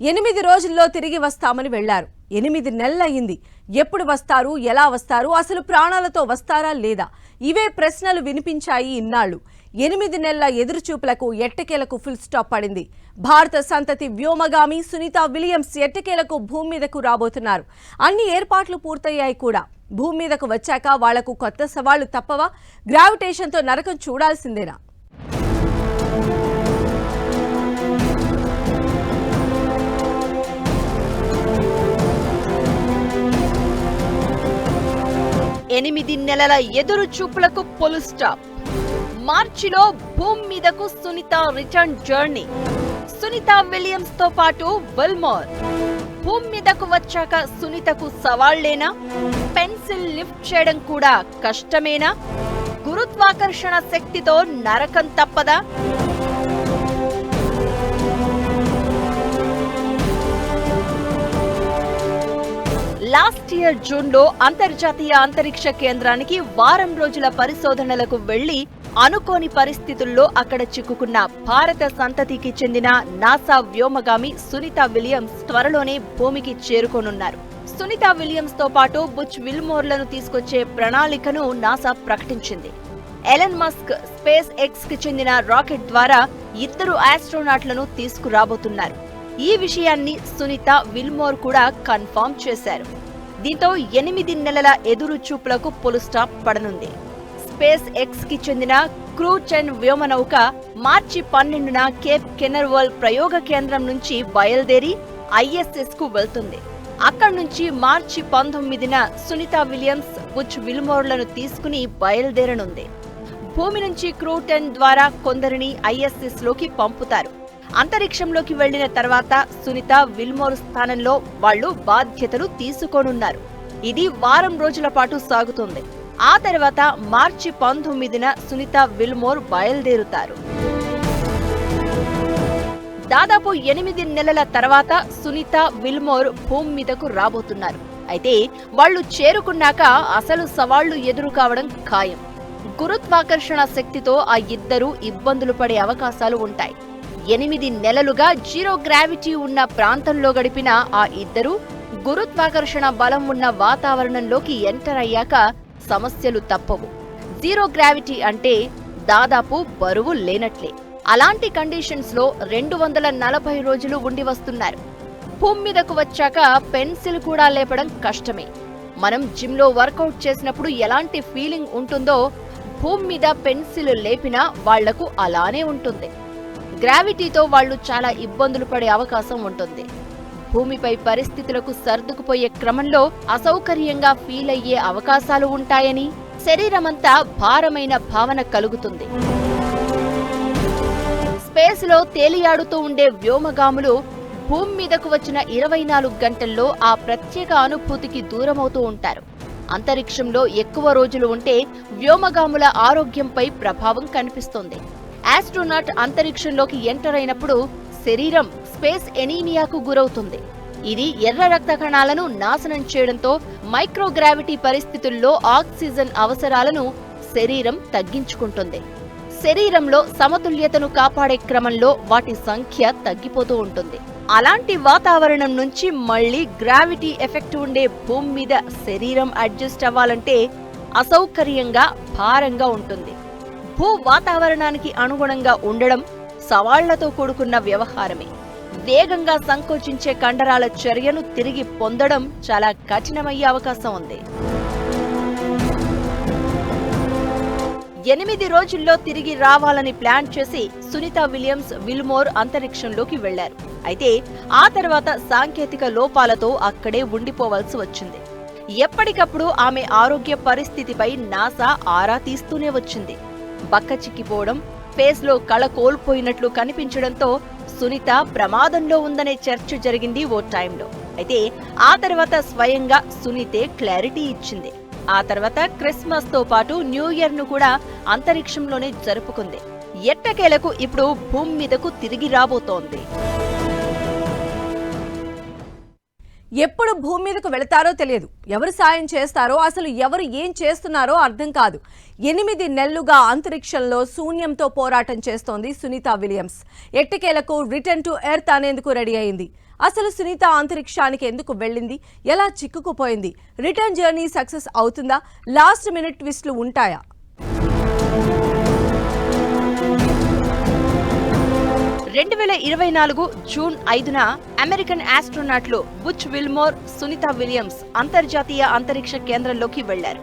8 రోజుల్లో తిరిగి వస్తామని వెళ్లారు. 8 నెలలయ్యింది. ఎప్పుడు వస్తారు, ఎలా వస్తారు, అసలు ప్రాణాలతో వస్తారా లేదా, ఇవే ప్రశ్నలు వినిపించాయి ఇన్నాళ్లు. 8 నెలల ఎదురుచూపులకు ఎట్టకేలకు ఫుల్ స్టాప్ పడింది. భారత సంతతి వ్యోమగామి సునీత విలియమ్స్ ఎట్టకేలకు భూమి మీదకు రాబోతున్నారు. అన్ని ఏర్పాట్లు పూర్తయ్యాయి కూడా. భూమి మీదకు వచ్చాక వాళ్లకు కొత్త సవాళ్లు తప్పవా? గ్రావిటేషన్తో నరకం చూడాల్సిందేనా? ఎనిమిది నెలల ఎదురు చూపులకు ఫుల్ స్టాప్. మార్చిలో భూమి మీదకు Sunita return journey. Sunita Williams తో పాటు విల్మోర్ భూమి మీదకు వచ్చాక సునీతకు సవాళ్లేనా? పెన్సిల్ లిఫ్ట్ చేయడం కూడా కష్టమేనా? గురుత్వాకర్షణ శక్తితో నరకం తప్పదా? లాస్ట్ ఇయర్ జూన్లో అంతర్జాతీయ అంతరిక్ష కేంద్రానికి వారం రోజుల పరిశోధనలకు వెళ్లి అనుకోని పరిస్థితుల్లో అక్కడ చిక్కుకున్న భారత సంతతికి చెందిన నాసా వ్యోమగామి సునీత విలియమ్స్ త్వరలోనే భూమికి చేరుకోనున్నారు. సునీత విలియమ్స్ తో పాటు బుచ్ విల్మోర్లను తీసుకొచ్చే ప్రణాళికను నాసా ప్రకటించింది. ఎలన్ మస్క్ స్పేస్ ఎక్స్ కి చెందిన రాకెట్ ద్వారా 2 ఆస్ట్రోనాట్లను తీసుకురాబోతున్నారు. ఈ విషయాన్ని సునీత విల్మోర్ కూడా కన్ఫర్మ్ చేశారు. దీంతో 8 నెలల ఎదురు చూపులకు ఫుల్ స్టాప్ పడనుంది. స్పేస్ ఎక్స్ కి చెందిన క్రూ 10 వ్యోమనౌక మార్చి 12న కేప్ కెనర్వల్ ప్రయోగ కేంద్రం నుంచి బయలుదేరి ISS కు వెళ్తుంది. అక్కడి నుంచి మార్చి 19న సునీత విలియమ్స్ బుచ్ విల్మోర్లను తీసుకుని బయలుదేరనుంది. భూమి నుంచి క్రూ 10 ద్వారా కొందరిని ISS లోకి పంపుతారు. అంతరిక్షంలోకి వెళ్లిన తర్వాత సునీత విల్మోర్ స్థానంలో వాళ్లు బాధ్యతలు తీసుకోనున్నారు. ఇది వారం రోజుల పాటు సాగుతుంది. ఆ తర్వాత మార్చి 19న సునీత విల్మోర్ బయలుదేరుతారు. దాదాపు 8 నెలల తర్వాత సునీత విల్మోర్ భూమి మీదకు రాబోతున్నారు. అయితే వాళ్లు చేరుకున్నాక అసలు సవాళ్లు ఎదురు కావడం ఖాయం. గురుత్వాకర్షణ శక్తితో ఆ ఇద్దరు ఇబ్బందులు పడే అవకాశాలు ఉంటాయి. 8 నెలలుగా జీరో గ్రావిటీ ఉన్న ప్రాంతంలో గడిపిన ఆ ఇద్దరు గురుత్వాకర్షణ బలం ఉన్న వాతావరణంలోకి ఎంటర్ అయ్యాక సమస్యలు తప్పవు. జీరో గ్రావిటీ అంటే దాదాపు బరువు లేనట్లే. అలాంటి కండిషన్స్ లో 240 రోజులు ఉండి వస్తున్నారు. భూమి మీదకు వచ్చాక పెన్సిల్ కూడా లేపడం కష్టమే. మనం జిమ్ లో వర్కౌట్ చేసినప్పుడు ఎలాంటి ఫీలింగ్ ఉంటుందో భూమి మీద పెన్సిల్ లేపినా వాళ్లకు అలానే ఉంటుంది. గ్రావిటీతో వాళ్లు చాలా ఇబ్బందులు పడే అవకాశం ఉంటుంది. భూమిపై పరిస్థితులకు సర్దుకుపోయే క్రమంలో అసౌకర్యంగా ఫీల్ అయ్యే అవకాశాలు ఉంటాయని, శరీరమంతా భారమైన భావన కలుగుతుంది. స్పేస్ లో తేలియాడుతూ ఉండే వ్యోమగాములు భూమి మీదకు వచ్చిన 24 గంటల్లో ఆ ప్రత్యేక అనుభూతికి దూరమవుతూ ఉంటారు. అంతరిక్షంలో ఎక్కువ రోజులు ఉంటే వ్యోమగాముల ఆరోగ్యంపై ప్రభావం కనిపిస్తుంది. ఆస్ట్రోనాట్ అంతరిక్షంలోకి ఎంటర్ అయినప్పుడు శరీరం స్పేస్ ఎనీమియాకు గురవుతుంది. ఇది ఎర్ర రక్త కణాలను నాశనం చేయడంతో మైక్రోగ్రావిటీ పరిస్థితుల్లో ఆక్సిజన్ అవసరాలను శరీరం తగ్గించుకుంటుంది. శరీరంలో సమతుల్యతను కాపాడే క్రమంలో వాటి సంఖ్య తగ్గిపోతూ ఉంటుంది. అలాంటి వాతావరణం నుంచి మళ్లీ గ్రావిటీ ఎఫెక్ట్ ఉండే భూమి మీద శరీరం అడ్జస్ట్ అవ్వాలంటే అసౌకర్యంగా, భారంగా ఉంటుంది. భూ వాతావరణానికి అనుగుణంగా ఉండడం సవాళ్లతో కూడుకున్న వ్యవహారమే. వేగంగా సంకోచించే కండరాల చర్యను తిరిగి పొందడం చాలా కఠినమయ్యే అవకాశం ఉంది. 8 రోజుల్లో తిరిగి రావాలని ప్లాన్ చేసి సునీత విలియమ్స్ విల్మోర్ అంతరిక్షంలోకి వెళ్లారు. అయితే ఆ తర్వాత సాంకేతిక లోపాలతో అక్కడే ఉండిపోవాల్సి వచ్చింది. ఎప్పటికప్పుడు ఆమె ఆరోగ్య పరిస్థితిపై నాసా ఆరా తీస్తూనే వచ్చింది. బక్కచిక్కిపోవడం, ఫేస్ లో కళ కోల్పోయినట్లు కనిపించడంతో సునీత ప్రమాదంలో ఉందనే చర్చ జరిగింది ఓ టైంలో. అయితే ఆ తర్వాత స్వయంగా సునీతే క్లారిటీ ఇచ్చింది. ఆ తర్వాత క్రిస్మస్ తో పాటు న్యూ ఇయర్ ను కూడా అంతరిక్షంలోనే జరుపుకుంది. ఎట్టకేలకు ఇప్పుడు భూమి మీదకు తిరిగి రాబోతోంది. ఎప్పుడు భూమి మీదకు వెళతారో తెలియదు. ఎవరు సాయం చేస్తారో, అసలు ఎవరు ఏం చేస్తున్నారో అర్థం కాదు. 8 నెలలుగా అంతరిక్షంలో శూన్యంతో పోరాటం చేస్తోంది సునీత విలియమ్స్. ఎట్టకేలకు రిటర్న్ టు ఎర్త్ అనేందుకు రెడీ అయింది. అసలు సునీత అంతరిక్షానికి ఎందుకు వెళ్ళింది, ఎలా చిక్కుకుపోయింది, రిటర్న్ జర్నీ సక్సెస్ అవుతుందా, లాస్ట్ మినిట్ ట్విస్ట్లు ఉంటాయా? జూన్ 5న అమెరికన్ ఆస్ట్రోనాట్లు బుచ్ విల్మోర్, సునీత విలియమ్స్ అంతర్జాతీయ అంతరిక్ష కేంద్రంలోకి వెళ్లారు.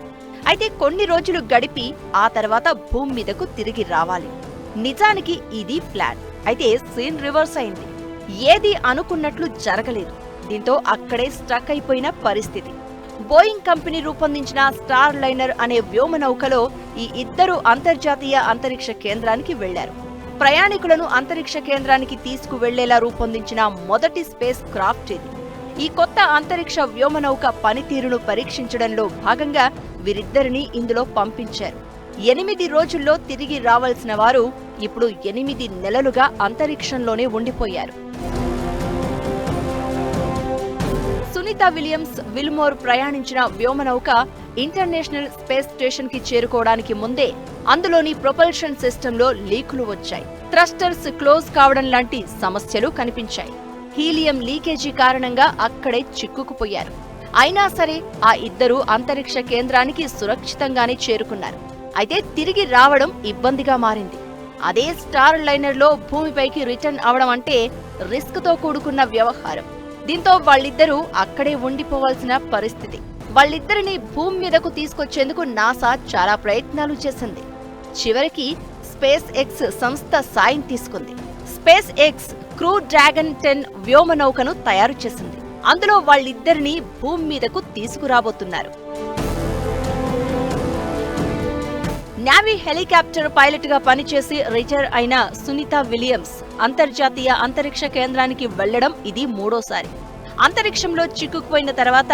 అయితే కొన్ని రోజులు గడిపి ఆ తర్వాత భూమి మీదకు తిరిగి రావాలి. నిజానికి ఇది ప్లాన్. అయితే సీన్ రివర్స్ అయింది. ఏది అనుకున్నట్లు జరగలేదు. దీంతో అక్కడే స్ట్రక్ అయిపోయిన పరిస్థితి. బోయింగ్ కంపెనీ రూపొందించిన స్టార్ లైనర్ అనే వ్యోమనౌకలో ఈ ఇద్దరు అంతర్జాతీయ అంతరిక్ష కేంద్రానికి వెళ్లారు. ప్రయాణికులను అంతరిక్ష కేంద్రానికి తీసుకువెళ్లేలా రూపొందించిన మొదటి స్పేస్ క్రాఫ్ట్ ఇది. ఈ కొత్త అంతరిక్ష వ్యోమనౌక పనితీరును పరీక్షించడంలో భాగంగా వీరిద్దరిని ఇందులో పంపించారు. 8 రోజుల్లో తిరిగి రావాల్సిన వారు ఇప్పుడు 8 నెలలుగా అంతరిక్షంలోనే ఉండిపోయారు. సునీత విలియమ్స్, విల్మోర్ ప్రయాణించిన వ్యోమనౌక ఇంటర్నేషనల్ స్పేస్ స్టేషన్ కి చేరుకోవడానికి ముందే అందులోని ప్రొపల్షన్ సిస్టంలో లీకులు వచ్చాయి. థ్రస్టర్స్ క్లోజ్ కావడం లాంటి సమస్యలు కనిపించాయి. హీలియం లీకేజీ కారణంగా అక్కడే చిక్కుకుపోయారు. అయినా సరే ఆ ఇద్దరు అంతరిక్ష కేంద్రానికి సురక్షితంగానే చేరుకున్నారు. అయితే తిరిగి రావడం ఇబ్బందిగా మారింది. అదే స్టార్ లైనర్లో భూమిపైకి రిటర్న్ అవడం అంటే రిస్క్ తో కూడుకున్న వ్యవహారం. దీంతో వాళ్ళిద్దరూ అక్కడే ఉండిపోవాల్సిన పరిస్థితి. వాళ్ళిద్దరిని భూమి మీదకు తీసుకొచ్చేందుకు నాసా చాలా ప్రయత్నాలు చేసింది. చివరికి స్పేస్ ఎక్స్ సంస్థ సాయం తీసుకుంది. స్పేస్ ఎక్స్ క్రూ డ్రాగన్ 10 వ్యోమనౌకను తయారు చేసింది. అందులో వాళ్ళిద్దరిని భూమి మీదకు తీసుకురాబోతున్నారు. నేవీ హెలికాప్టర్ పైలట్ గా పనిచేసి రిటైర్ అయిన సునీత విలియమ్స్ అంతర్జాతీయ అంతరిక్ష కేంద్రానికి వెళ్లడం ఇది 3వసారి. అంతరిక్షంలో చిక్కుకుపోయిన తర్వాత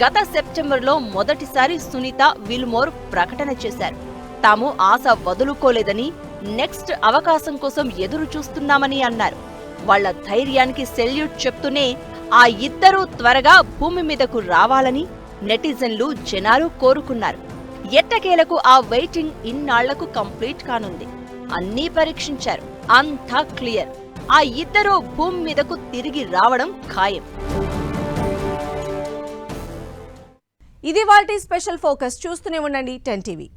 గత సెప్టెంబర్లో మొదటిసారి సునీత, విల్మోర్ ప్రకటన చేశారు. తాము ఆశ వదులుకోలేదని, నెక్స్ట్ అవకాశం కోసం ఎదురు చూస్తున్నామని అన్నారు. వాళ్ల ధైర్యానికి సెల్యూట్ చెప్తూనే ఆ ఇద్దరూ త్వరగా భూమి మీదకు రావాలని నెటిజన్లు, జనాలు కోరుకున్నారు. ఎట్టకేలకు ఆ వెయిటింగ్ ఇన్నాళ్లకు కంప్లీట్ కానుంది. అన్నీ పరీక్షించారు. అంతా క్లియర్. ఆ ఇద్దరూ భూమి మీదకు తిరిగి రావడం ఖాయం. ఇది వాటి స్పెషల్ ఫోకస్. చూస్తూనే ఉండండి 10 టీవీ.